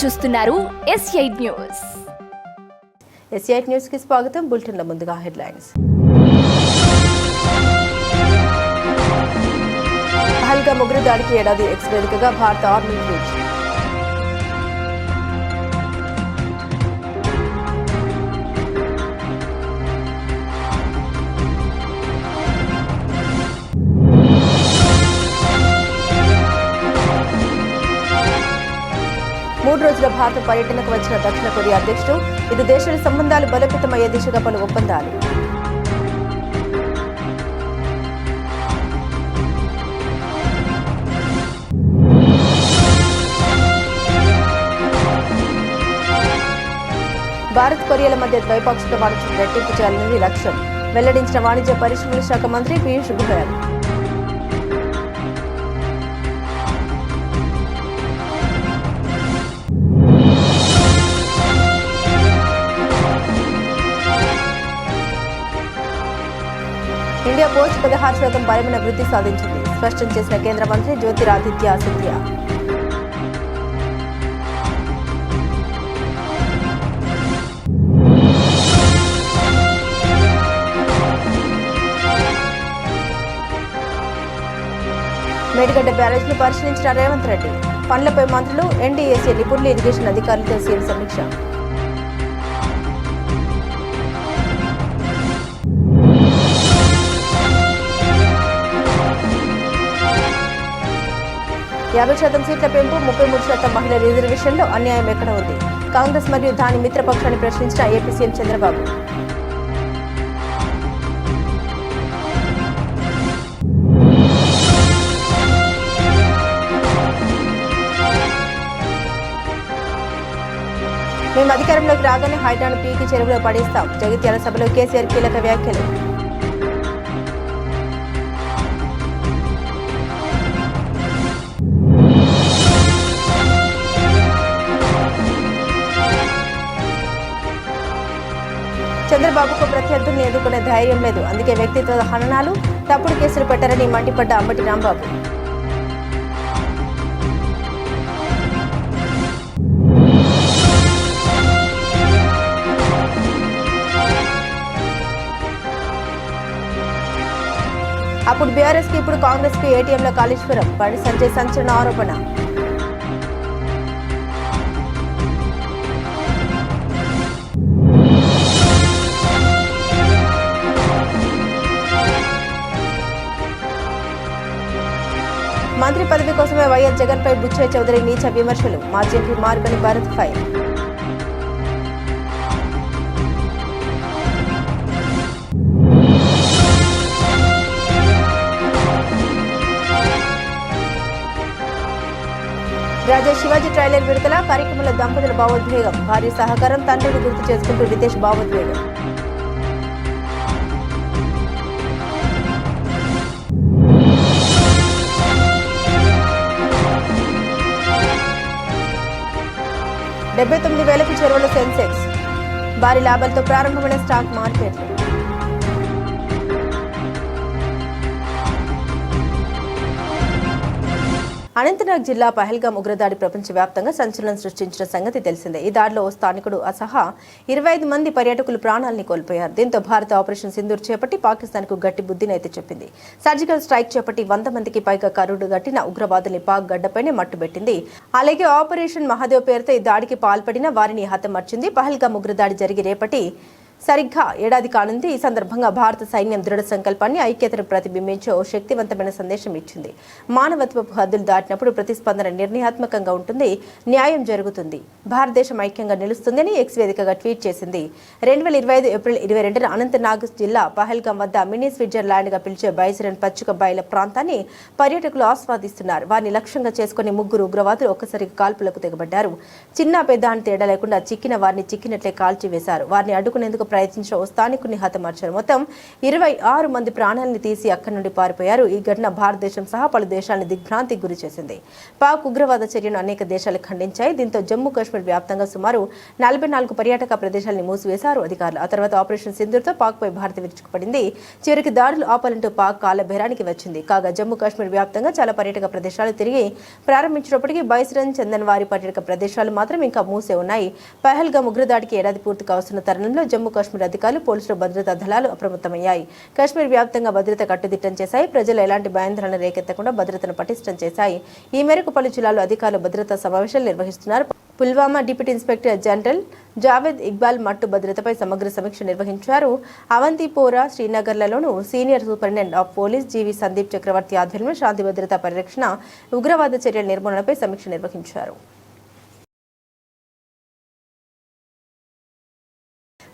చూస్తున్నారు S8 news. S8 news కి స్వాగతం. బులెటిన్ల ముందుగా హెడ్లైన్స్. పహల్గామ్ ఉగ్రదాడికి ఏడాది ఎక్స్ వేదికగా భారత ఆర్మీ ట్వీట్. మూడు రోజుల భారత పర్యటనకు వచ్చిన దక్షిణ కొరియా అధ్యక్షుడు ఇరు దేశాల సంబంధాలు బలోపేతమయ్యే దిశగా పలు ఒప్పందాలు. భారత్ కొరియాల మధ్య ద్వైపాక్షిక వాణిజ్యం రెట్టింపు చేయాలన్నది లక్ష్యం వెల్లడించిన వాణిజ్య పరిశ్రమల శాఖ మంత్రి పీయూష్ గోయల్. ఇండియా పోస్ట్ 16% బలమైన వృద్ధి సాధించింది స్పష్టం చేసిన కేంద్ర మంత్రి జ్యోతిరాదిత్య సింధియా. మేడిగడ్డ బ్యారేజ్ను పరిశీలించిన రేవంత్ రెడ్డి. పనులపై మంత్రులు, ఎన్డీఏసీ నిపుణులు, ఇరిగేషన్ అధికారులతో సీఎం సమీక్ష. యాభై శాతం సీట్ల పెంపు, 33% మహిళల రిజర్వేషన్లో అన్యాయం ఎక్కడ ఉంది? కాంగ్రెస్ మరియు దాని మిత్రపక్షాన్ని ప్రశ్నించిన ఏపీ సీఎం చంద్రబాబు. మేము అధికారంలోకి రాగానే హైడ్రాను పీకి చెరువులో పడేస్తాం. జగిత్యాల సభలో కేసీఆర్ కీలక వ్యాఖ్యలు. చంద్రబాబుకు ప్రత్యర్థుల్ని ఎదుర్కొనే ధైర్యం లేదు, అందుకే వ్యక్తిత్వ హననాలు, తప్పుడు కేసులు పెట్టారని మండిపడ్డ అంబటి రాంబాబు. అప్పుడు బీఆర్ఎస్ కి, ఇప్పుడు కాంగ్రెస్ కి ఏటీఎంల కాళేశ్వరం. బండి సంజయ్ సంచలన ఆరోపణ. మంత్రి పదవి కోసమే వైఎస్ జగన్ పై బుచ్చయ్య చౌదరి నీచ విమర్శలు. మాజీ ఎంపీ మార్గని భారత్ ఫైర్. రాజా శివాజీ ట్రైలర్ విడుదల కార్యక్రమంలో దంపతుల భావోద్వేగం. భార్య సహకారం, తండ్రిని గుర్తు చేసుకుంటూ రితేష్ భావోద్వేగం. $79,000కు చెరువుల సెన్సెక్స్. భారీ లాభాలతో ప్రారంభమైన స్టాక్ మార్కెట్లు. అనంతనాగ్ జిల్లా పహల్గామ్ ఉగ్రదాడి ప్రపంచవ్యాప్తంగా సంచలనం సృష్టించిన సంగతి తెలిసిందే. ఈ దాడిలో ఓ స్థానికుడు సహా 25 మంది పర్యాటకులు ప్రాణాలని కోల్పోయారు. దీంతో భారత ఆపరేషన్ సింధూర్ చేపట్టి పాకిస్తాన్కు గట్టి బుద్ధినైతే చెప్పింది. సర్జికల్ స్ట్రైక్ చేపట్టి 100 మందికి పైగా కరుడు గట్టిన ఉగ్రవాదుల్ని పాక్ గడ్డపైనే మట్టుబెట్టింది. అలాగే ఆపరేషన్ మహాదేవ్ పేరుతో ఈ దాడికి పాల్పడిన వారిని హతమార్చింది. పహల్గామ్ ఉగ్రదాడి జరిగి రేపటి సరిగ్గా ఏడాది కానుంది. ఈ సందర్భంగా భారత సైన్యం దృఢ సంకల్పాన్ని, ఐక్యతను ప్రతిబింబించే ఓ శక్తివంతమైన సందేశం ఇచ్చింది. మానవత్వపు హద్దులు దాటినప్పుడు ప్రతిస్పందన నిర్ణయాత్మకంగా ఉంటుంది, న్యాయం జరుగుతుంది, భారతదేశం ఐక్యంగా నిలుస్తుందని ఎక్స్ వేదికగా ట్వీట్ చేసింది. 2025 ఏప్రిల్ 22న అనంతనాగ్ జిల్లా పహల్గామ్ వద్ద మినీ స్విట్జర్లాండ్ గా పిలిచే బైసరన్ పచ్చిక బయల ప్రాంతాన్ని పర్యాటకులు ఆస్వాదిస్తున్నారు. వారిని లక్ష్యంగా చేసుకుని 3 ఉగ్రవాదులు ఒక్కసారిగా కాల్పులకు తెగబడ్డారు. చిన్న పెద్ద అని తేడా లేకుండా చిక్కిన వారిని చిక్కినట్లే కాల్చివేశారు. వారిని అడ్డుకునేందుకు ప్రయత్నించిన ఓ స్థానికుని హతమార్చారు. మొత్తం 26 మంది ప్రాణాలను తీసి అక్కడి నుండి పారిపోయారు. ఈ ఘటన భారతదేశం సహా పలు దేశాలను దిగ్భ్రాంతికి గురి చేసింది. పాక్ ఉగ్రవాద చర్యను అనేక దేశాలు ఖండించాయి. దీంతో జమ్మూ కాశ్మీర్ వ్యాప్తంగా సుమారు 44 పర్యాటక ప్రదేశాలను మూసివేశారు అధికారులు. ఆ తర్వాత ఆపరేషన్ సింధూర్తో పాక్పై భారత్ విరుచుకుపడింది. చివరికి దాడులు ఆపాలంటూ పాక్ కాలబేరానికి వచ్చింది. కాగా జమ్మూ కాశ్మీర్ వ్యాప్తంగా చాలా పర్యాటక ప్రదేశాలు తిరిగి ప్రారంభించినప్పటికీ బైస్రన్, చందన్వారి పర్యాటక ప్రదేశాలు మాత్రం ఇంకా మూసే ఉన్నాయి. పహల్గామ్ ఉగ్రదాడికి ఏడాది పూర్తి కావస్తున్న తరుణంలో జమ్మూ కాశ్మీర్ అధికారులు, పోలీసులు, భద్రతా దళాలు అప్రమత్తమయ్యాయి. కాశ్మీర్ వ్యాప్తంగా భద్రత కట్టుదిట్టం చేశాయి. ప్రజలు ఎలాంటి భయాందోళన రేకెత్తకుండా భద్రతను పటిష్టం చేశాయి. ఈ మేరకు పలు జిల్లాల్లో అధికారులు భద్రతా సమావేశాలు నిర్వహిస్తున్నారు. Pulwama deputy inspector general Javed Iqbal మట్టు భద్రతపై సమగ్ర సమీక్ష నిర్వహించారు. అవంతిపోరా, శ్రీనగర్లలోనూ సీనియర్ సూపరింటెండెంట్ ఆఫ్ పోలీస్ జీవి సందీప్ చక్రవర్తి ఆధ్వర్యంలో శాంతి భద్రతా పరిరక్షణ, ఉగ్రవాద చర్యల నిర్మూలనపై సమీక్ష నిర్వహించారు.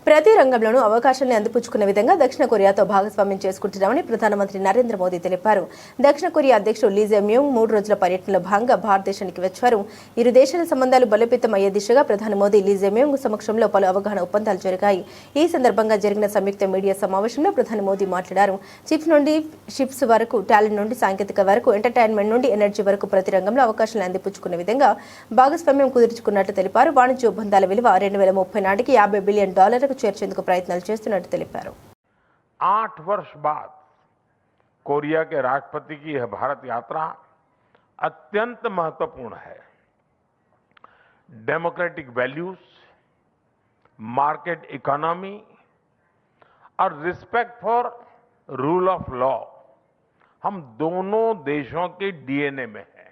ప్రతి రంగంలోనూ అవకాశాలను అందిపుచ్చుకునే విధంగా దక్షిణ కొరియాతో భాగస్వామ్యం చేసుకుంటున్నామని ప్రధానమంత్రి నరేంద్ర మోదీ తెలిపారు. దక్షిణ కొరియా అధ్యక్షుడు లీ జే-మ్యూంగ్ 3 రోజుల పర్యటనలో భాగంగా భారతదేశానికి వచ్చారు. ఇరు దేశాల సంబంధాలు బలోపేతం అయ్యే దిశగా ప్రధాని మోదీ, లీ జే-మ్యూంగ్ సమక్షంలో పలు అవగాహన ఒప్పందాలు జరిగాయి. ఈ సందర్భంగా జరిగిన సంయుక్త మీడియా సమావేశంలో ప్రధాని మోదీ మాట్లాడారు. చిప్స్ నుండి షిప్స్ వరకు, టాలెంట్ నుండి సాంకేతిక వరకు, ఎంటర్టైన్మెంట్ నుండి ఎనర్జీ వరకు ప్రతి రంగంలో అవకాశాలను అందిపుచ్చుకునే విధంగా భాగస్వామ్యం కుదుర్చుకున్నట్టు తెలిపారు. వాణిజ్య ఒప్పందాల విలువ 2030 నాటికి $50 బిలియన్ చేర్చేందుకు ప్రయత్నాలు చేస్తున్నట్టు తెలిపారు. 8 वर्ष बाद कोरिया के राष्ट्रपति की यह भारत यात्रा अत्यंत महत्वपूर्ण है. डेमोक्रेटिक वैल्यूज, मार्केट इकोनॉमी और respect for rule of law हम दोनों देशों के डीएनए में है.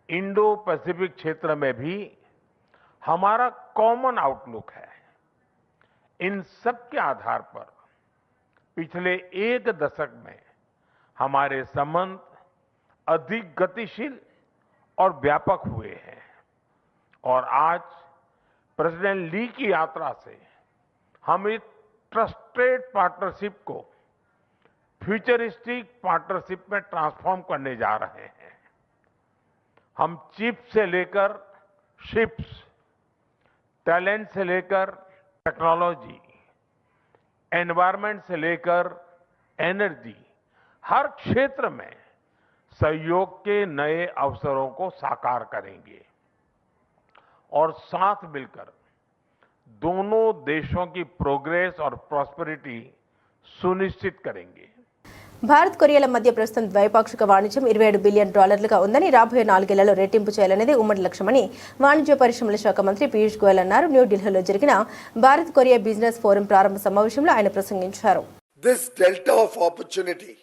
इंडो पैसिफिक क्षेत्र में भी हमारा कॉमन आउटलुक है. इन सब के आधार पर पिछले 1 दशक में हमारे संबंध अधिक गतिशील और व्यापक हुए हैं और आज प्रेसिडेंट ली की यात्रा से हम इस ट्रस्टेड पार्टनरशिप को फ्यूचरिस्टिक पार्टनरशिप में ट्रांसफॉर्म करने जा रहे हैं. हम चिप से लेकर शिप्स, टैलेंट से लेकर टेक्नोलॉजी, एनवायरमेंट से लेकर एनर्जी, हर क्षेत्र में सहयोग के नए अवसरों को साकार करेंगे और साथ मिलकर दोनों देशों की प्रोग्रेस और प्रॉस्पेरिटी सुनिश्चित करेंगे. భారత్ కొరియాల మధ్య ప్రస్తుతం ద్వైపాక్షిక వాణిజ్యం $27 బిలియన్ ఉందని, రాబోయే 4 ఏళ్లలో రెట్టింపు చేయాలనేది ఉమ్మడి లక్ష్యమని వాణిజ్య పరిశ్రమల శాఖ మంత్రి పీయూష్ గోయల్ అన్నారు. న్యూఢిల్లీలో జరిగిన భారత్ కొరియా బిజినెస్ ఫోరం ప్రారంభ సమావేశంలో ఆయన ప్రసంగించారు. This delta of opportunity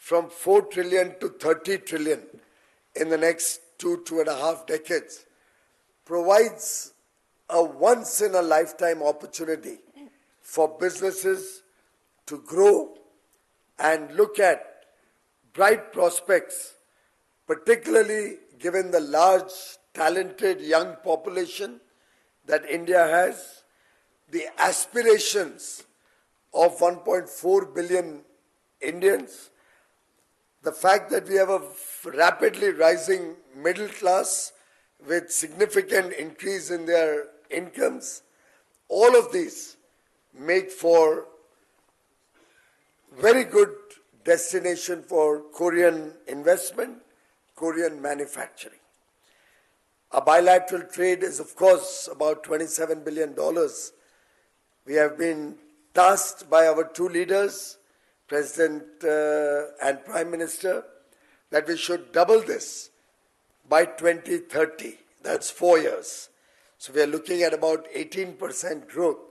from 4 trillion to 30 trillion in the next 2.5 decades provides a once in a lifetime opportunity for businesses to grow and look at bright prospects, particularly given the large, talented young population that India has, the aspirations of 1.4 billion Indians, the fact that we have a rapidly rising middle class with significant increase in their incomes, all of these make for very good destination for Korean investment, Korean manufacturing. Our bilateral trade is, of course, about $27 billion. We have been tasked by our 2 leaders, President and Prime Minister, that we should double this by 2030. That's 4 years. So we are looking at about 18% growth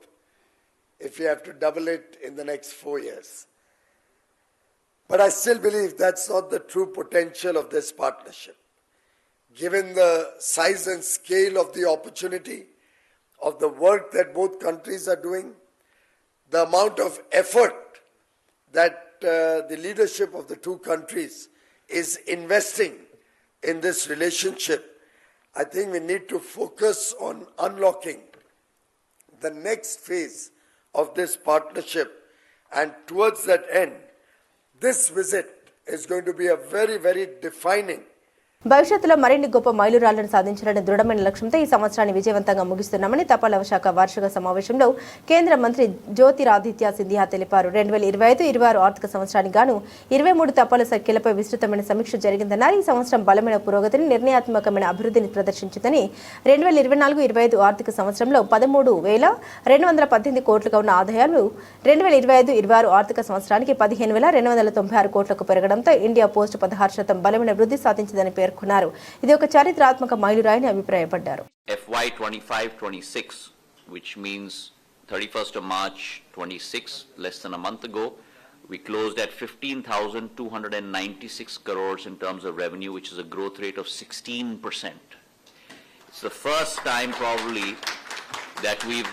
if we have to double it in the next 4 years. But I still believe that's not the true potential of this partnership. Given the size and scale of the opportunity, of the work that both countries are doing, the amount of effort that the leadership of the 2 countries is investing in this relationship, I think we need to focus on unlocking the next phase of this partnership. And towards that end, this visit is going to be a very, very defining భవిష్యత్తులో మరిన్ని గొప్ప మైలురాళ్లను సాధించాలనే దృఢమైన లక్ష్యంతో ఈ సంవత్సరాన్ని విజయవంతంగా ముగిస్తున్నామని తపాలా శాఖ వార్షిక సమావేశంలో కేంద్ర మంత్రి జ్యోతిరాదిత్య సింధియా తెలిపారు. 2025-26 ఆర్థిక సంవత్సరానికి గాను 23 తపాలా సర్కిళ్లపై విస్తృతమైన సమీక్ష జరిగిందన్నారు. ఈ సంవత్సరం బలమైన పురోగతిని, నిర్ణయాత్మకమైన అభివృద్ధిని ప్రదర్శించిందని 2024-25 ఆర్థిక సంవత్సరంలో 13,218 కోట్లుగా ఉన్న ఆదాయాలు 2025-26 ఆర్థిక సంవత్సరానికి 15,296 కోట్లకు పెరగడంతో ఇండియా పోస్ట్ 16% బలమైన వృద్ధి సాధించిందని పేర్కొన్నారు. ఇది ఒక చారిత్రాత్మక మైలురాయిని అభిప్రాయపడ్డారు. FY 25-26, which means 31st of March 26, less than a month ago, we closed at 15,296 crores in terms of revenue, which is a growth rate of 16%. It's the first time probably that we've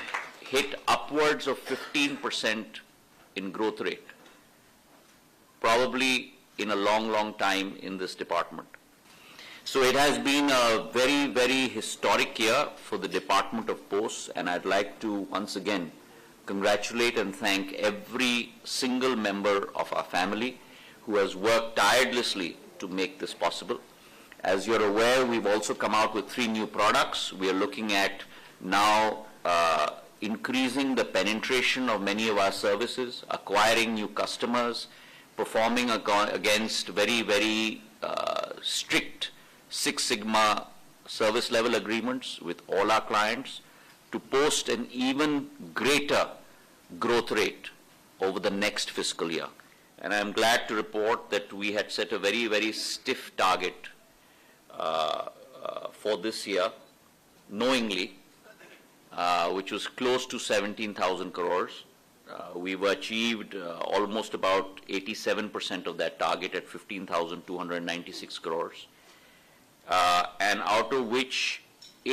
hit upwards of 15% in growth rate, probably in a long time in this department. So it has been a very historic year for the Department of Posts, and I'd like to once again congratulate and thank every single member of our family who has worked tirelessly to make this possible. As you're aware, we've also come out with 3 new products. We are looking at now increasing the penetration of many of our services, acquiring new customers, performing against very strict Six Sigma service level agreements with all our clients to post an even greater growth rate over the next fiscal year. And I am glad to report that we had set a very stiff target for this year, knowingly, which was close to 17,000 crores. We've achieved almost about 87% of that target at 15,296 crores. And out of which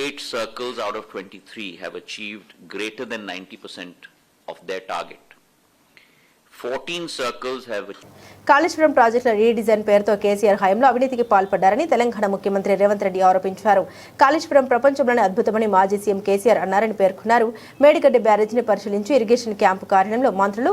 8 circles out of 23 have achieved greater than 90% of their target. 14 circles have Kaleshwaram ప్రాజెక్టుల redesign పేరుతో కేసీఆర్ హయాంలో అవినీతికి పాల్పడ్డారని తెలంగాణ ముఖ్యమంత్రి రేవంత్ రెడ్డి ఆరోపించారు. కాళేశ్వరం ప్రపంచంలోనే అద్భుతమని మాజీ CM KCR అన్నారని పేర్కొన్నారు. మేడిగడ్డ బ్యారేజీని పరిశీలించి ఇరిగేషన్ క్యాంపు కార్యాలయంలో మంత్రులు,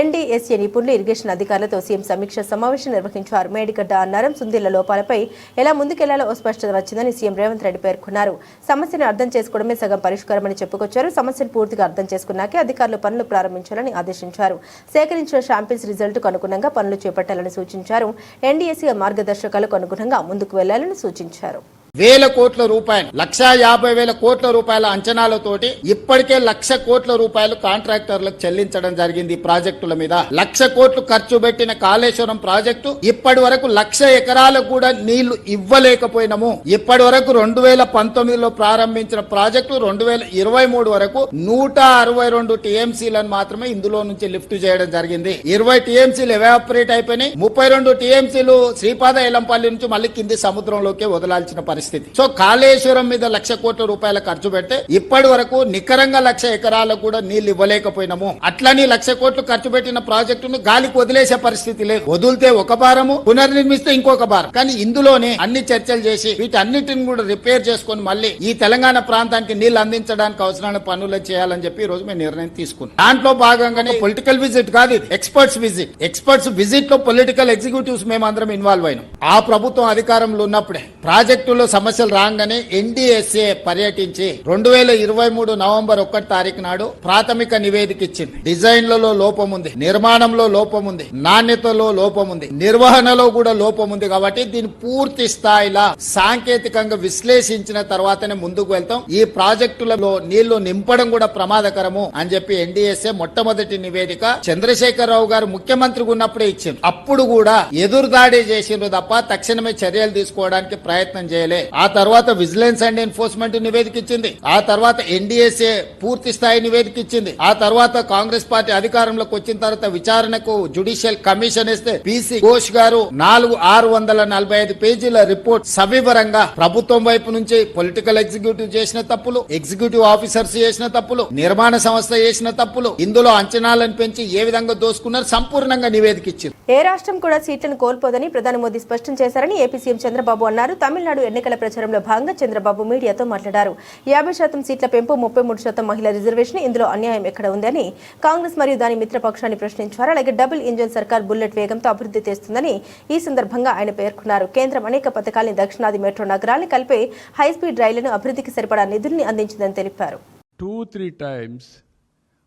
ఎన్డీఎస్ఏ నిపుణులు, ఇరిగేషన్ అధికారులతో సీఎం సమీక్ష సమావేశం నిర్వహించారు. మేడిగడ్డ అన్నారం, సుందిళ్ల లోపాలపై ఎలా ముందుకెళ్లాలో స్పష్టత వచ్చిందని సీఎం రేవంత్ రెడ్డి పేర్కొన్నారు. సమస్యను అర్థం చేసుకోవడమే సగం పరిష్కారమని చెప్పుకొచ్చారు. సమస్యను పూర్తిగా అర్థం చేసుకున్నాకే అధికారులు పనులు ప్రారంభించాలని ఆదేశించారు. సేకరించిన శాంపిల్స్ రిజల్ట్కు అనుగుణంగా పనులు చేపట్టాలని సూచించారు. ఎన్డీఎస్ఏ మార్గదర్శకాలకు అనుగుణంగా ముందుకు వెళ్లాలని సూచించారు. వేల కోట్ల రూపాయలు 1,50,000 కోట్ల రూపాయల అంచనాలతోటి ఇప్పటికే 1,00,000 కోట్ల రూపాయలు కాంట్రాక్టర్లకు చెల్లించడం జరిగింది. ఈ ప్రాజెక్టుల మీద 1,00,000 కోట్లు ఖర్చు పెట్టిన కాళేశ్వరం ప్రాజెక్టు ఇప్పటి వరకు 1,00,000 ఎకరాలకు కూడా నీళ్లు ఇవ్వలేకపోయినాము. ఇప్పటి వరకు 2019లో ప్రారంభించిన ప్రాజెక్టు 2023 వరకు 162 టీఎంసీలను మాత్రమే ఇందులో నుంచి లిఫ్ట్ చేయడం జరిగింది. 20 టీఎంసీలు ఎవాపరేట్ అయిపోయినాయి. 32 టీఎంసీలు శ్రీపాద ఎలంపల్లి నుంచి మళ్ళీ కింది సముద్రంలోకి వదలాల్సిన పరిస్థితి. సో కాళేశ్వరం మీద 1,00,000 కోట్ల రూపాయల ఖర్చు పెడితే ఇప్పటి వరకు నికరంగా 1,00,000 ఎకరాలకు కూడా నీళ్లు ఇవ్వలేకపోయినాము. అట్లని 1,00,000 కోట్లు ఖర్చు పెట్టిన ప్రాజెక్టును గాలికి వదిలేసే పరిస్థితి లేదు. వదిలితే ఒక భారము, పునర్నిర్మిస్తే ఇంకొక భారం. కానీ ఇందులోనే అన్ని చర్చలు చేసి వీటన్నిటిని కూడా రిపేర్ చేసుకుని మళ్ళీ ఈ తెలంగాణ ప్రాంతానికి నీళ్లు అందించడానికి అవసరమైన పనులు చేయాలని చెప్పి ఈ రోజు మేము నిర్ణయం తీసుకున్నాం. దాంట్లో భాగంగానే పొలిటికల్ విజిట్ కాదు, ఇది ఎక్స్పర్ట్స్ విజిట్. ఎక్స్పర్ట్స్ విజిట్ లో పొలిటికల్ ఎగ్జిక్యూటివ్స్ మేమందరం ఇన్వాల్వ్ అయినాం. ఆ ప్రభుత్వం అధికారంలో ఉన్నప్పుడే ప్రాజెక్టులో సమస్యలు రాగానే ఎన్డీఎస్ఏ పర్యటించి 2023 నవంబర్ 1 తారీఖు నాడు ప్రాథమిక నివేదిక ఇచ్చింది. డిజైన్లలో లోపం ఉంది, నిర్మాణంలో లోపం ఉంది, నాణ్యతలో లోపం ఉంది, నిర్వహణలో కూడా లోపం ఉంది. కాబట్టి దీన్ని పూర్తి స్థాయిలో సాంకేతికంగా విశ్లేషించిన తర్వాతనే ముందుకు వెళ్తాం. ఈ ప్రాజెక్టులలో నీళ్లు నింపడం కూడా ప్రమాదకరము అని చెప్పి ఎన్డీఎస్ఏ మొట్టమొదటి నివేదిక చంద్రశేఖరరావు గారు ముఖ్యమంత్రిగా ఉన్నప్పుడే ఇచ్చింది. అప్పుడు కూడా ఎదురుదాడి చేసిండ్రు తప్ప తక్షణమే చర్యలు తీసుకోవడానికి ప్రయత్నం చేయలే. ఆ తర్వాత విజిలెన్స్ అండ్ ఎన్ఫోర్స్మెంట్ నివేదిక ఇచ్చింది. ఆ తర్వాత ఎన్డీఎస్ఏ పూర్తి స్థాయి నివేదిక ఇచ్చింది. ఆ తర్వాత కాంగ్రెస్ పార్టీ అధికారంలోకి వచ్చిన తర్వాత విచారణకు జ్యుడిషియల్ కమిషన్ ఇస్తే పీసీ ఘోష్ గారు 645 పేజీల రిపోర్ట్ సవివరంగా ప్రభుత్వం వైపు నుంచి పొలిటికల్ ఎగ్జిక్యూటివ్ చేసిన తప్పులు, ఎగ్జిక్యూటివ్ ఆఫీసర్స్ చేసిన తప్పులు, నిర్మాణ సంస్థ చేసిన తప్పులు, ఇందులో అంచనాలను పెంచి ఏ విధంగా దోసుకున్నారు సంపూర్ణంగా నివేదిక ఇచ్చింది. ఏ రాష్ట్రం కూడా సీట్లను కోల్పోదని ప్రధాని మోదీ స్పష్టం స్పష్టం చేశారని ఏపీ సీఎం చంద్రబాబు అన్నారు. తమిళనాడు ఎన్నికల ప్రచారంలో భాగంగా చంద్రబాబు మీడియాతో మాట్లాడారు. 50% సీట్ల పెంపు, 33% మహిళా రిజర్వేషన్, ఇందులో అన్యాయం ఎక్కడ ఉందని కాంగ్రెస్ మరియు దాని మిత్రపక్షాన్ని ప్రశ్నించారు. అలాగే డబుల్ ఇంజన్ సర్కార్ బుల్లెట్ వేగంతో అభివృద్ధి చేస్తుందని ఈ సందర్భంగా ఆయన పేర్కొన్నారు. కేంద్రం అనేక పథకాలను దక్షిణాది మెట్రో నగరాలను కలిపే హైస్పీడ్ రైళ్లను అభివృద్ధికి సరిపడా నిధుల్ని అందించిందని తెలిపారు. 2-3 times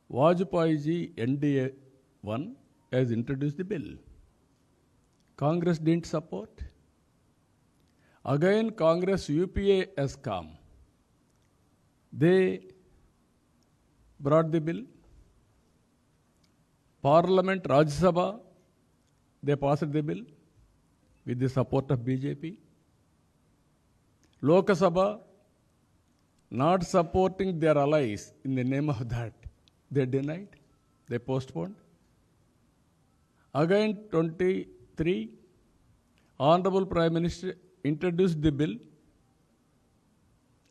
Vajpayee ji NDA 1 has introduced the bill. Congress didn't support. Again Congress UPA has come. They brought the bill. Parliament Rajya Sabha, they passed the bill with the support of BJP. Lok Sabha not supporting their allies in the name of that. They denied, they postponed. Again 23, Honorable Prime Minister introduced the bill.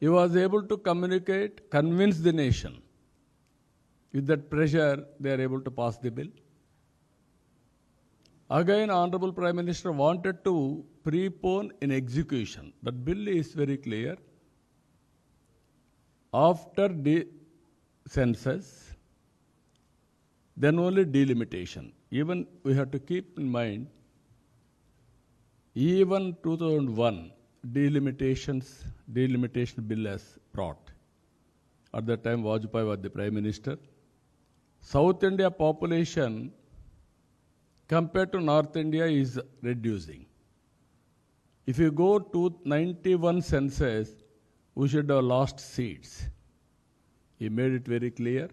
He was able to communicate, convince the nation. With that pressure, they are able to pass the bill. Again, Honorable Prime Minister wanted to prepone in execution. That bill is very clear. After the census, then only delimitation. Even we have to keep in mind, even 2001 delimitation bill has brought. At that time, Vajpayee was the Prime Minister. South India population compared to North India is reducing. If you go to 91 census, we should have lost seats. He made it very clear.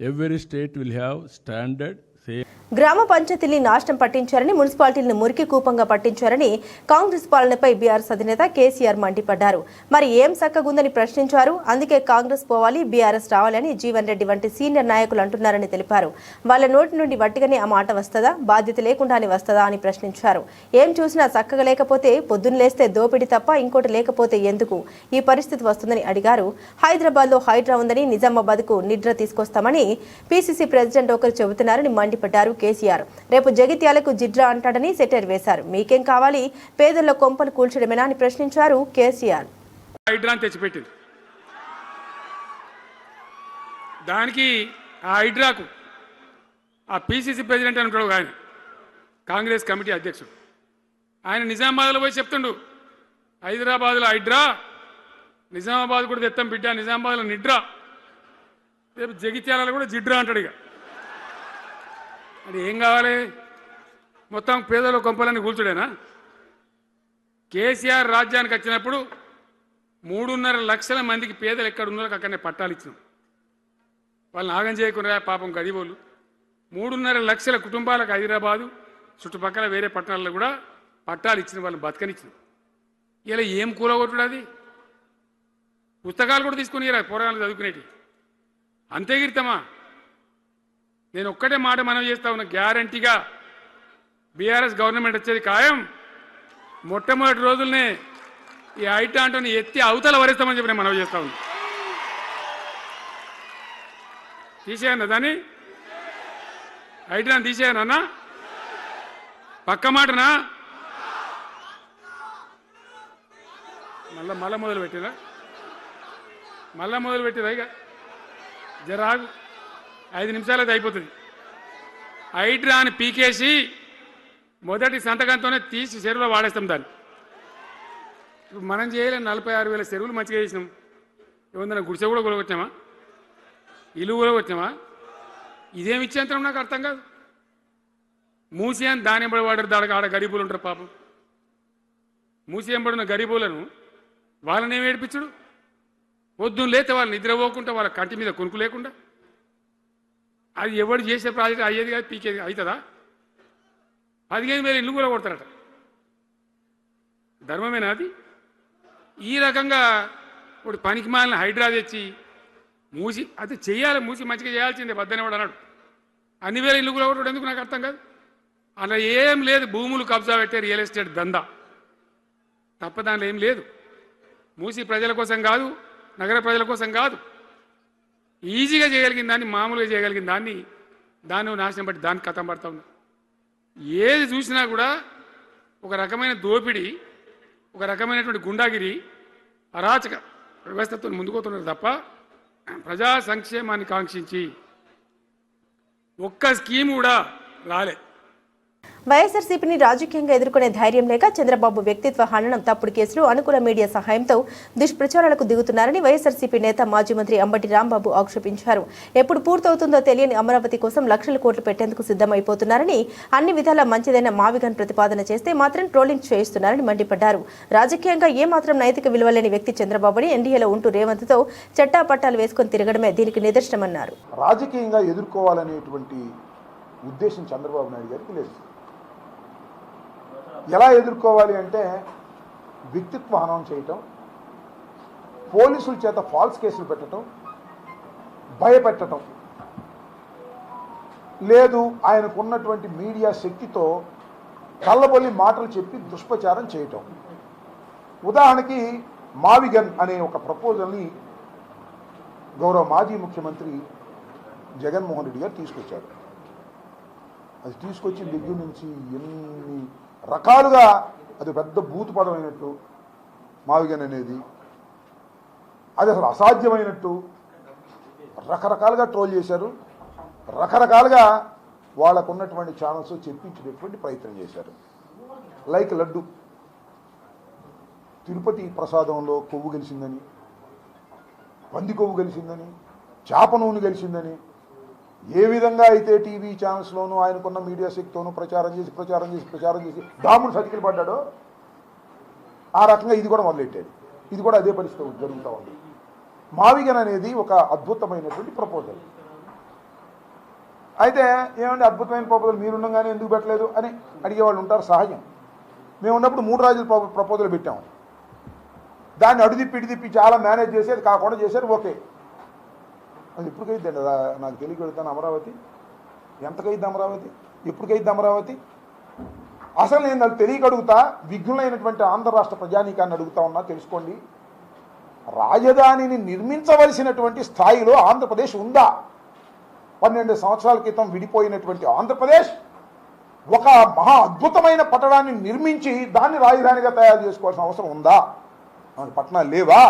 Every state will have standard, same. గ్రామ పంచాయతీని నాశనం పట్టించారని, మున్సిపాలిటీలను మురికి కూపంగా పట్టించారని కాంగ్రెస్ పాలనపై BRS అధినేత కేసీఆర్ మండిపడ్డారు. మరి ఏం సక్కగుందని ప్రశ్నించారు. అందుకే కాంగ్రెస్ పోవాలి, బీఆర్ఎస్ రావాలని జీవన్ రెడ్డి వంటి సీనియర్ నాయకులు అంటున్నారని తెలిపారు. వాళ్ళ నోటి నుండి వట్టిగానే ఆ మాట వస్తుందా, బాధ్యత లేకుండానే వస్తుందా అని ప్రశ్నించారు. ఏం చూసినా చక్కగా లేకపోతే పొద్దున్న లేస్తే దోపిడీ తప్ప ఇంకోటి లేకపోతే ఎందుకు ఈ పరిస్థితి వస్తుందని అడిగారు. హైదరాబాద్లో హైడ్రా ఉందని, నిజామాబాద్కు నిద్ర తీసుకొస్తామని పీసీసీ ప్రెసిడెంట్ ఒకరు చెబుతున్నారని మండిపడ్డారు కేసీఆర్. రేపు జగిత్యాలకు జిడ్రా అంటాడని సెటర్ వేశారు. మీకేం కావాలి, పేదల్లో కొంపలు కూల్చడమేనా అని ప్రశ్నించారు కేసీఆర్. హైడ్రా తెచ్చిపెట్టింది. దానికి ఆ హైడ్రాకు ఆ పీసీసీ ప్రెసిడెంట్ అని ఉంటాడు ఆయన, కాంగ్రెస్ కమిటీ అధ్యక్షుడు. ఆయన నిజామాబాద్లో పోయి చెప్తుండు, హైదరాబాద్లో హైడ్రా, నిజామాబాద్ కూడా తెత్తం బిడ్డ, నిజామాబాద్లో నిడ్రా, రేపు జగిత్యాలలో కూడా జిడ్రా అంటాడు. ఇక అది ఏం కావాలి, మొత్తం పేదల కొంపలన్నీ కూల్చుడేనా? కేసీఆర్ రాజ్యానికి వచ్చినప్పుడు 3.5 లక్షల మందికి పేదలు ఎక్కడ ఉన్నారో అక్కడనే పట్టాలు ఇచ్చినాం. వాళ్ళని ఆగం చేయకుండా పాపం గరీబోళ్ళు 3.5 లక్షల కుటుంబాలకు హైదరాబాదు చుట్టుపక్కల వేరే పట్టణాల్లో కూడా పట్టాలు ఇచ్చిన వాళ్ళని బతకనిచ్చినాం. ఇలా ఏం కూలగొట్టుడు? అది పుస్తకాలు కూడా తీసుకుని పోరాటాలు చదువుకునేటి అంతే గిరితమా? నేను ఒక్కటే మాట మనం చేస్తా ఉన్నా, గ్యారంటీగా బీఆర్ఎస్ గవర్నమెంట్ వచ్చేది ఖాయం. మొట్టమొదటి రోజులనే ఈ హైడ్రా అంటోని ఎత్తి అవతల వరేస్తామని చెప్పి నేను మనం చేస్తా ఉన్నా. తీసేయన్నా దాన్ని, హైడ్రాని తీసేయనన్నా, పక్క మాటనా? మళ్ళా మొదలు పెట్టిరా ఇక జరాగు, 5 నిమిషాలు అది అయిపోతుంది. హైడ్రాని పీకేసి మొదటి సంతకంతోనే తీసి చెరువులో వాడేస్తాం దాన్ని. ఇప్పుడు మనం చేయలేం. 46,000 చెరువులు మంచిగా చేసినాం. ఏమన్నా గుడిసె కూడా కూలగొచ్చామా, ఇల్లు కూలగొచ్చామా? ఇదేమి ఇచ్చేంతరం నాకు అర్థం కాదు. మూసి అని దాని ఎంబడి వాడారు, దానికి ఆడ గరీబులు ఉంటారు పాపం. మూసి ఎంబడిన గరీబులను వాళ్ళని ఏమి ఏడిపించడు? పొద్దున్న లేతే వాళ్ళు నిద్రపోకుండా, వాళ్ళ కంటి మీద కొనుక్కు లేకుండా, అది ఎవడు చేసే ప్రాజెక్ట్ అయ్యేది కాదు, పీకేది అవుతుందా? 15,000 ఇల్లు కూడా కొడతారట. ధర్మమేనా అది? ఈ రకంగా ఇప్పుడు పనికి మాలిన హైడ్రా తెచ్చి మూసి అది చెయ్యాలి, మూసి మంచిగా చేయాల్సిందే వద్దనే వాడు అన్నాడు. అన్ని వేల ఇల్లు కూడా కొట్టడం ఎందుకు నాకు అర్థం కాదు. అలా ఏం లేదు, భూములు కబ్జా పెట్టే రియల్ ఎస్టేట్ దందా తప్ప దానిలో ఏం లేదు. మూసి ప్రజల కోసం కాదు, నగర ప్రజల కోసం కాదు, ఈజీగా చేయగలిగిన దాన్ని, మామూలుగా చేయగలిగిన దాన్ని నాశనం బట్టి దానికి కథం పడతా ఉన్నా. ఏది చూసినా కూడా ఒక రకమైన దోపిడీ, ఒక రకమైనటువంటి గుండాగిరి, అరాచక వ్యవస్థతో ముందుకోతున్నారు తప్ప ప్రజా సంక్షేమాన్ని కాంక్షించి ఒక్క స్కీమ్ కూడా రాలే. వైఎస్ఆర్సీపీని రాజకీయంగా ఎదుర్కొనే ధైర్యం లేక చంద్రబాబు వ్యక్తిత్వ హననం, తప్పుడు కేసులు, అనుకూల మీడియా సహాయంతో దుష్ప్రచారాలకు దిగుతున్నారని వైఎస్ఆర్సీపీ నేత మాజీ మంత్రి అంబటి రాంబాబు ఆక్షేపించారు. ఎప్పుడు పూర్తవుతుందో తెలియని అమరావతి కోసం లక్షల కోట్లు పెట్టేందుకు సిద్ధమైపోతున్నారని, అన్ని విధాలా మంచిదైన మావిగన్ ప్రతిపాదన చేస్తే మాత్రం ట్రోలింగ్ చేయిస్తున్నారని మండిపడ్డారు. రాజకీయంగా ఏమాత్రం నైతిక విలువలేని వ్యక్తి చంద్రబాబుని ఎన్డీఏలో ఉంటూ రేవంత్తో చట్టాపట్టాలు వేసుకొని తిరగడమే దీనికి నిదర్శనమన్నారు. రాజకీయంగా ఎదుర్కోవాలనేటువంటి ఉద్దేశం చంద్రబాబు నాయుడు గారికి లేదు. ఎలా ఎదుర్కోవాలి అంటే వ్యక్తిత్వ హననం చేయటం, పోలీసుల చేత ఫాల్స్ కేసులు పెట్టడం, భయపెట్టడం, లేదు ఆయనకున్నటువంటి మీడియా శక్తితో కళ్ళబొల్లి మాటలు చెప్పి దుష్ప్రచారం చేయటం. ఉదాహరణకి మావిగన్ అనే ఒక ప్రపోజల్ని గౌరవ మాజీ ముఖ్యమంత్రి జగన్మోహన్ రెడ్డి గారు తీసుకొచ్చారు. అది తీసుకొచ్చిన దగ్గర నుంచి ఎన్ని రకాలుగా అది పెద్ద భూతపదమైనట్టు, మావిగన్ అనేది అది అసలు అసాధ్యమైనట్టు రకరకాలుగా ట్రోల్ చేశారు. రకరకాలుగా వాళ్ళకున్నటువంటి ఛానల్స్ చెప్పించేటటువంటి ప్రయత్నం చేశారు. లైక్ లడ్డు, తిరుపతి ప్రసాదంలో కొవ్వు గెలిచిందని, పంది కొవ్వు గెలిచిందని, చేప నూనె గెలిచిందని, ఏ విధంగా అయితే టీవీ ఛానల్స్లోనూ ఆయనకున్న మీడియా శక్తితోనూ ప్రచారం చేసి దాముడు సతికిలు పడ్డాడో ఆ రకంగా ఇది కూడా మొదలెట్టాడు. ఇది కూడా అదే పరిస్థితి జరుగుతూ ఉంది. మావిగన్ అనేది ఒక అద్భుతమైనటువంటి ప్రపోజల్. అయితే ఏమంటే అద్భుతమైన ప్రపోజల్ మీరుండగానే ఎందుకు పెట్టలేదు అని అడిగేవాళ్ళు ఉంటారు, సహజం. మేము ఉన్నప్పుడు 3 రాజుల ప్రపోజల్ పెట్టాము. దాన్ని అడిదిప్పి చాలా మేనేజ్ చేసి అది కాకుండా చేశారు. ఓకే, అది ఎప్పటికైద్దండి నాకు తెలియగలుగుతాను. అమరావతి ఎంతకైద్ది? అమరావతి ఎప్పటికైద్ది? అమరావతి అసలు నేను తెలియగలుగుతా. విఘ్నులైనటువంటి ఆంధ్ర రాష్ట్ర ప్రజానీకాన్ని అడుగుతా ఉన్నా, తెలుసుకోండి. రాజధానిని నిర్మించవలసినటువంటి స్థాయిలో ఆంధ్రప్రదేశ్ ఉందా? 12 సంవత్సరాల క్రితం విడిపోయినటువంటి ఆంధ్రప్రదేశ్ ఒక మహా అద్భుతమైన పట్టణాన్ని నిర్మించి దాన్ని రాజధానిగా తయారు చేసుకోవాల్సిన అవసరం ఉందా? పట్టణాలు లేవా?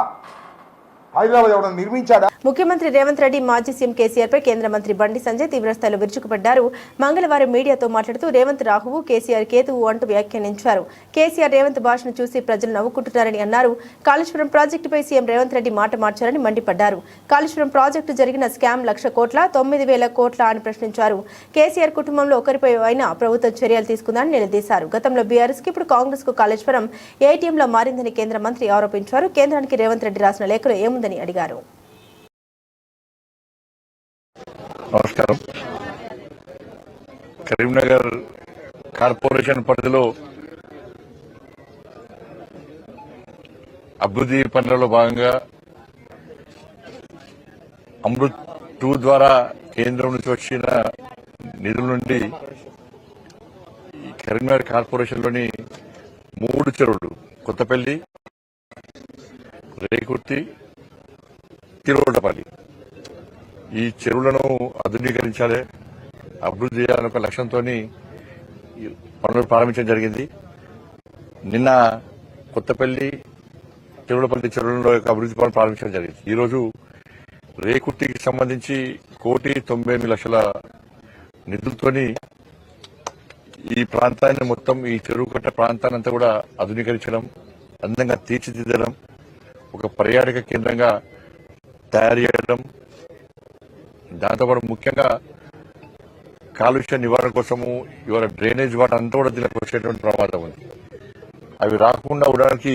హైదరాబాద్ ఎవరైనా నిర్మించాడా? ముఖ్యమంత్రి రేవంత్ రెడ్డి మాజీ సీఎం కేసీఆర్ పై కేంద్ర మంత్రి బండి సంజయ్ తీవ్రస్థాయిలో విరుచుకుపడ్డారు. మంగళవారం మీడియాతో మాట్లాడుతూ రేవంత్ రాహువు, కేసీఆర్ కేతువు అంటూ వ్యాఖ్యానించారు. కేసీఆర్ రేవంత్ భాషను చూసి ప్రజలు నవ్వుకుంటున్నారని అన్నారు. కాళేశ్వరం ప్రాజెక్టుపై సీఎం రేవంత్ రెడ్డి మాట మార్చారని మండిపడ్డారు. కాళేశ్వరం ప్రాజెక్టు జరిగిన స్కామ్ 1,00,000 కోట్ల 9,000 కోట్ల అని ప్రశ్నించారు. కేసీఆర్ కుటుంబంలో ఒకరిపై అయినా ప్రభుత్వం చర్యలు తీసుకుందని నిలదీశారు. గతంలో బీఆర్ఎస్ కి, ఇప్పుడు కాంగ్రెస్ కు కాళేశ్వరం ఏటీఎంలో మారిందని కేంద్ర మంత్రి ఆరోపించారు. కేంద్రానికి రేవంత్ రెడ్డి రాసిన లేఖలో ఏముందని అడిగారు. నమస్కారం. కరీంనగర్ కార్పొరేషన్ పరిధిలో అభివృద్ధి పనులలో భాగంగా అమృత్ 2 ద్వారా కేంద్రం నుంచి వచ్చిన నిధుల నుండి కరీంనగర్ కార్పొరేషన్లోని 3 చెరువులు, కొత్తపల్లి, రేకుర్తి, తిరువటపల్లి, ఈ చెరువులను ఆధునీకరించాలి, అభివృద్ధి చేయాలనే ఒక లక్ష్యంతో పనులు ప్రారంభించడం జరిగింది. నిన్న కొత్తపల్లి, తిరువటపల్లి చెరువులలో అభివృద్ధి పనులు ప్రారంభించడం జరిగింది. ఈరోజు రేకుర్తికి సంబంధించి 1,98,00,000 నిధులతోని ఈ ప్రాంతాన్ని మొత్తం, ఈ చెరువు కట్ట ప్రాంతాన్ని అంతా కూడా ఆధునీకరించడం, అందంగా తీర్చిదిద్దడం, ఒక పర్యాటక కేంద్రంగా తయారు చేయడం, దాంతోపాటు ముఖ్యంగా కాలుష్య నివారణ కోసము ఇవాళ డ్రైనేజ్ వాటర్ అంతా కూడా దీనికి వచ్చేటువంటి ప్రమాదం ఉంది. అవి రాకుండా ఉండడానికి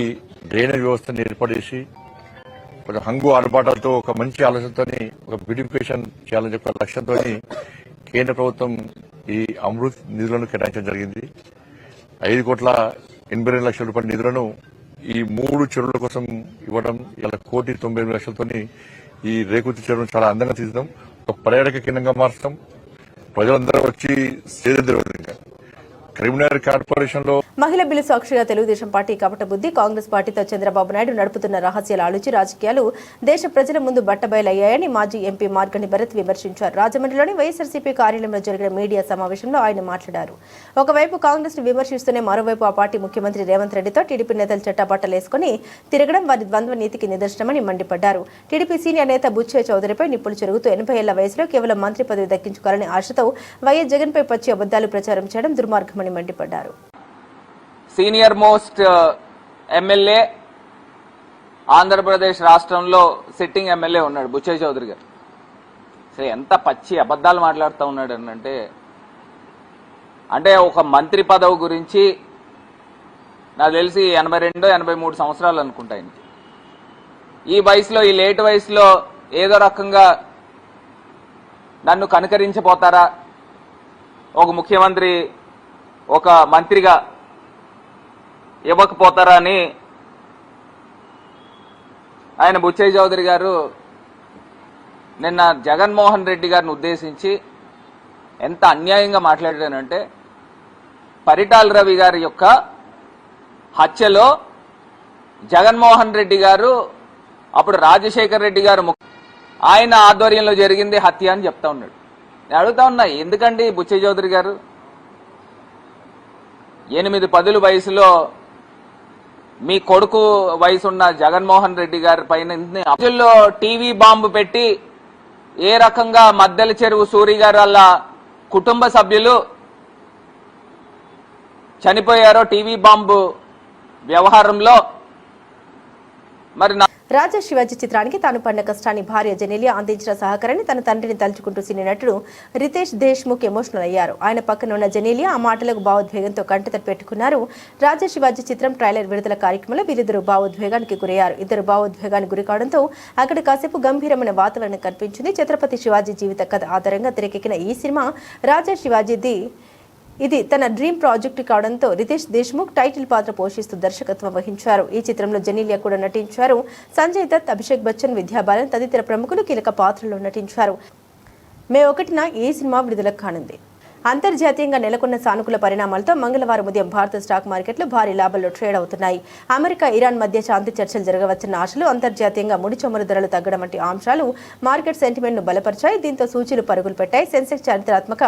డ్రైనేజ్ వ్యవస్థను ఏర్పాటు చేసి కొంచెం హంగు ఆర్భాటాలతో ఒక మంచి ఆలోచనతో ఒక బ్యూటిఫికేషన్ చేయాలని చెప్పే లక్ష్యంతో కేంద్ర ప్రభుత్వం ఈ అమృత్ నిధులను కేటాయించడం జరిగింది. 5,82,00,000 రూపాయల నిధులను ఈ 3 చెరువుల కోసం ఇవ్వడం, ఇలా 1,98,00,000తోని ఈ రేకుర్తి చెరువును చాలా అందంగా తీర్చడం, ఒక పర్యాటక కేంద్రంగా మార్చడం, ప్రజలందరూ వచ్చి సేదెద్దరు విధంగా కరీంనగర్ కార్పొరేషన్ లో మహిళా బిల్లు సాక్షిగా తెలుగుదేశం పార్టీ కపట బుద్ధి, కాంగ్రెస్ పార్టీతో చంద్రబాబు నాయుడు నడుపుతున్న రహస్యాల ఆలోచి రాజకీయాలు దేశ ప్రజల ముందు బట్టబయలయ్యాయని మాజీ ఎంపీ మార్గంటి భరత్ విమర్శించారు. రాజమండ్రిలోని వైఎస్ఆర్సీపీ కార్యాలయంలో జరిగిన మీడియా సమావేశంలో ఆయన మాట్లాడారు. ఒకవైపు కాంగ్రెస్ ను విమర్శిస్తూనే మరోవైపు ఆ పార్టీ ముఖ్యమంత్రి రేవంత్ రెడ్డితో టీడీపీ నేతలు చట్టాబట్టలేసుకుని తిరగడం వారి ద్వంద్వ నీతికి నిదర్శనమని మండిపడ్డారు. టీడీపీ సీనియర్ నేత బుచ్చే చౌదరిపై నిప్పులు చెరుగుతూ 80 ఏళ్ల వయసులో కేవలం మంత్రి పదవి దక్కించుకోవాలని ఆశతో వైఎస్ జగన్ పై పచ్చి అబద్దాలు ప్రచారం చేయడం దుర్మార్గమని మండిపడ్డారు. సీనియర్ మోస్ట్ ఎమ్మెల్యే ఆంధ్రప్రదేశ్ రాష్ట్రంలో సిట్టింగ్ ఎమ్మెల్యే ఉన్నాడు బుచ్చే చౌదరి గారు. సరే ఎంత పచ్చి అబద్దాలు మాట్లాడుతూ ఉన్నాడు అంటే ఒక మంత్రి పదవి గురించి నాకు తెలిసి 82, 83 సంవత్సరాలు అనుకుంటా. ఈ వయసులో, ఈ లేట్ వయసులో ఏదో రకంగా నన్ను కనుకరించిపోతారా, ఒక ముఖ్యమంత్రి ఒక మంత్రిగా ఇవ్వకపోతారా అని ఆయన బుచ్చయ్య చౌదరి గారు నిన్న జగన్మోహన్ రెడ్డి గారిని ఉద్దేశించి ఎంత అన్యాయంగా మాట్లాడానంటే, పరిటాల రవి గారి యొక్క హత్యలో జగన్మోహన్ రెడ్డి గారు, అప్పుడు రాజశేఖర్ రెడ్డి గారు ఆయన ఆధ్వర్యంలో జరిగింది హత్య అని చెప్తా ఉన్నాడు. నేను అడుగుతా ఉన్నా, ఎందుకండి బుచ్చయ్య చౌదరి గారు 8-10 వయసులో మీ కొడుకు వయసున్న జగన్మోహన్ రెడ్డి గారి పైన రోజుల్లో టీవీ బాంబు పెట్టి ఏ రకంగా మద్దెల చెరువు సూరి గారు వాళ్ళ కుటుంబ సభ్యులు చనిపోయారో టీవీ బాంబు వ్యవహారంలో, మరి రాజా శివాజీ చిత్రానికి తాను పడిన కష్టాన్ని భార్య జెనెలియా అందించిన సహకారాన్ని తన తండ్రిని తలుచుకుంటూ సినీ నటుడు రితేష్ దేశ్ముఖ్ ఎమోషనల్ అయ్యారు. ఆయన పక్కన ఉన్న జెనెలియా ఆ మాటలకు భావోద్వేగంతో కంటతడి పెట్టుకున్నారు. రాజా శివాజీ చిత్రం ట్రైలర్ విడుదల కార్యక్రమంలో వీరిద్దరు భావోద్వేగానికి గురయ్యారు. ఇద్దరు భావోద్వేగానికి గురికావడంతో అక్కడ కాసేపు గంభీరమైన వాతావరణం కనిపించింది. ఛత్రపతి శివాజీ జీవిత కథ ఆధారంగా తెరకెక్కిన ఈ సినిమా రాజా శివాజీది. ఇది తన డ్రీమ్ ప్రాజెక్టు కావడంతో రితేష్ దేశ్ముఖ్ టైటిల్ పాత్ర పోషిస్తూ దర్శకత్వం వహించారు. ఈ చిత్రంలో జెనెలియా కూడా నటించారు. సంజయ్ దత్, అభిషేక్ బచ్చన్, విద్యా బాలన్ తదితర ప్రముఖులు కీలక పాత్రల్లో నటించారు. మే 1న ఈ సినిమా విడుదల కానుంది. అంతర్జాతీయంగా నెలకొన్న సానుకూల పరిణామాలతో మంగళవారం ఉదయం భారత స్టాక్ మార్కెట్లు భారీ లాభాల్లో ట్రేడ్ అవుతున్నాయి. అమెరికా, ఇరాన్ మధ్య శాంతి చర్చలు జరగవచ్చన్న ఆశలు, అంతర్జాతీయంగా ముడి చమురు ధరలు తగ్గడం వంటి అంశాలు మార్కెట్ సెంటిమెంట్ను బలపరిచాయి. దీంతో సూచీలు పరుగులు పెట్టాయి. సెన్సెక్స్ చారిత్రాత్మక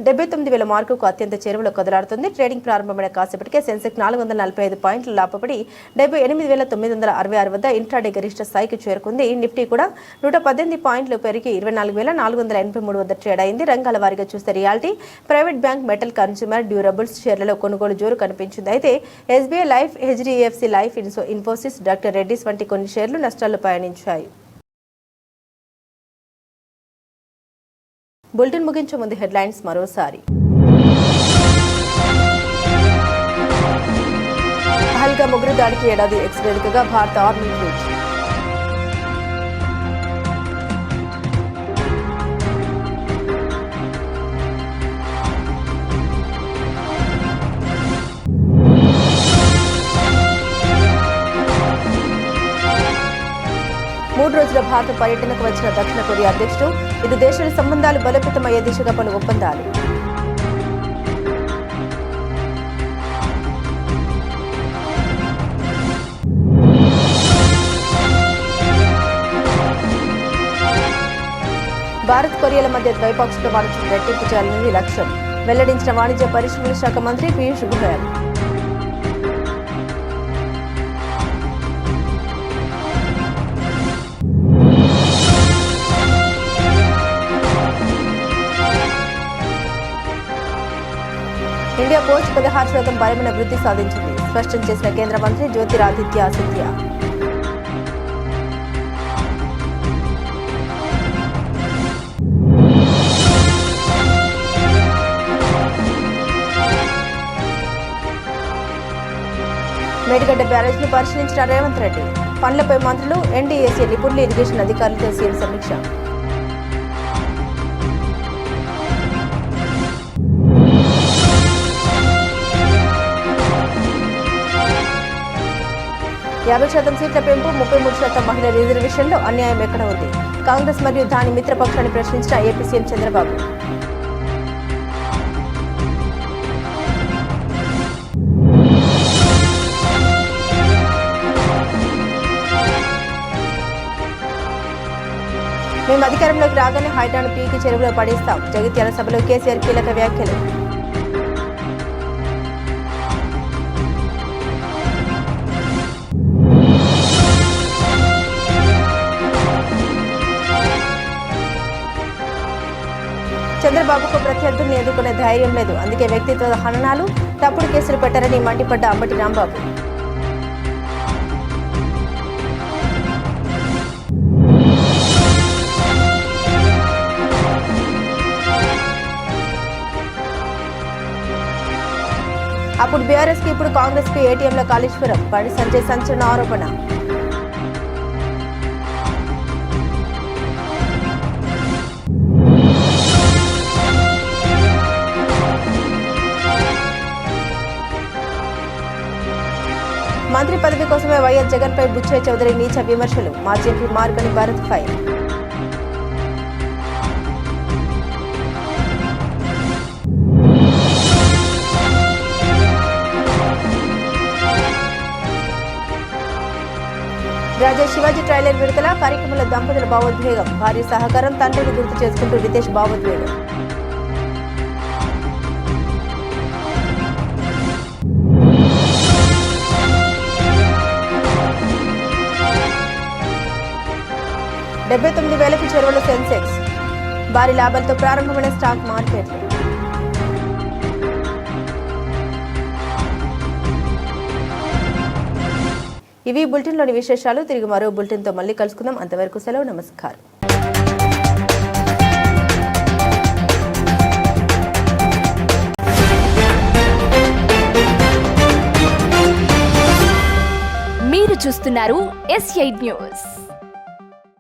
79,000 మార్కుకు అత్యంత చేరువలో కదలాడుతుంది. ట్రేడింగ్ ప్రారంభమైన కాసేపటికే సెన్సెక్స్ 445 పాయింట్లు లాభపడి 78,966 వద్ద ఇంట్రాడే గరిష్ట స్థాయికి చేరుకుంది. నిఫ్టీ కూడా 118 పాయింట్లు పెరిగి 24,483 వద్ద ట్రేడ్ అయింది. రంగాల వారీగా చూస్తే realty, private bank, metal, consumer durables షేర్లలో కొనుగోలు జోరు కనిపించింది. అయితే SBI life, HDFC life, Infosys, doctor Reddy's వంటి కొన్ని షేర్లు నష్టాల్లో పయనించాయి. బులెటిన్ ముగించే ముందు హెడ్లైన్స్ మరోసారి. పహల్గామ్ ఉగ్రదాడికి ఏడాది ఎక్స్ వేదికగా భారత ఆర్మీ ట్వీట్. మూడు రోజుల భారత పర్యటనకు వచ్చిన దక్షిణ కొరియా అధ్యక్షుడు. ఇరు దేశాల సంబంధాలు బలోపేతమయ్యే దిశగా పలు ఒప్పందాలు. భారత్ కొరియాల మధ్య ద్వైపాక్షిక వాణిజ్యం రెట్టింపు చేయాలనేది లక్ష్యం వెల్లడించిన వాణిజ్య పరిశ్రమల శాఖ మంత్రి పీయూష్ గోయల్. ఇండియా పోస్ట్ 16% బలమైన వృద్ధి సాధించింది స్పష్టం చేసిన కేంద్ర మంత్రి జ్యోతిరాదిత్య సింధియా. మేడిగడ్డ బ్యారేజ్ను పరిశీలించిన రేవంత్ రెడ్డి. పనులపై మంత్రులు, ఎన్డీఏసీ నిపుణులు, ఇరిగేషన్ అధికారులతో సీఎం సమీక్ష. యాభై శాతం సీట్ల పెంపు, 33% మహిళల రిజర్వేషన్లో అన్యాయం ఎక్కడ ఉంది? కాంగ్రెస్ మరియు దాని మిత్రపక్షాన్ని ప్రశ్నించిన ఏపీ సీఎం చంద్రబాబు. అధికారంలోకి రాగానే హైడ్రాను పీకి చెరువులో పడేస్తాం. జగిత్యాల సభలో కేసీఆర్ కీలక వ్యాఖ్యలు. చంద్రబాబుకు ప్రత్యర్థుల్ని ఎదుర్కొనే ధైర్యం లేదు, అందుకే వ్యక్తిత్వ హననాలు, తప్పుడు కేసులు పెట్టారని మండిపడ్డ అంబటి రాంబాబు. అప్పుడు బీఆర్ఎస్ కి ఇప్పుడు కాంగ్రెస్ కి ఏటీఎంలో కాళేశ్వరం. బండి సంజయ్ సంచలన ఆరోపణ. మంత్రి పదవి కోసమే వైఎస్ జగన్ పై బుచ్చయ్య చౌదరి నీచ విమర్శలు. మాజీ ఎంపీ మార్గని భారత్ ఫైర్. రాజా శివాజీ ట్రైలర్ విడుదల కార్యక్రమంలో దంపతుల భావోద్వేగం. భార్య సహకారం, తండ్రిని గుర్తు చేసుకుంటూ రితేష్ భావోద్వేగం. $79,000కు చేరువలో సెన్సెక్స్. భారీ లాభాలతో ప్రారంభమైన స్టాక్ మార్కెట్లు. ఇవి బులెటిన్లోని విశేషాలు. తిరిగి మరో బులెటిన్తో మళ్ళీ కలుసుకుందాం. అంతవరకు సెలవు, నమస్కారం. మీరు చూస్తున్నారు S8 న్యూస్.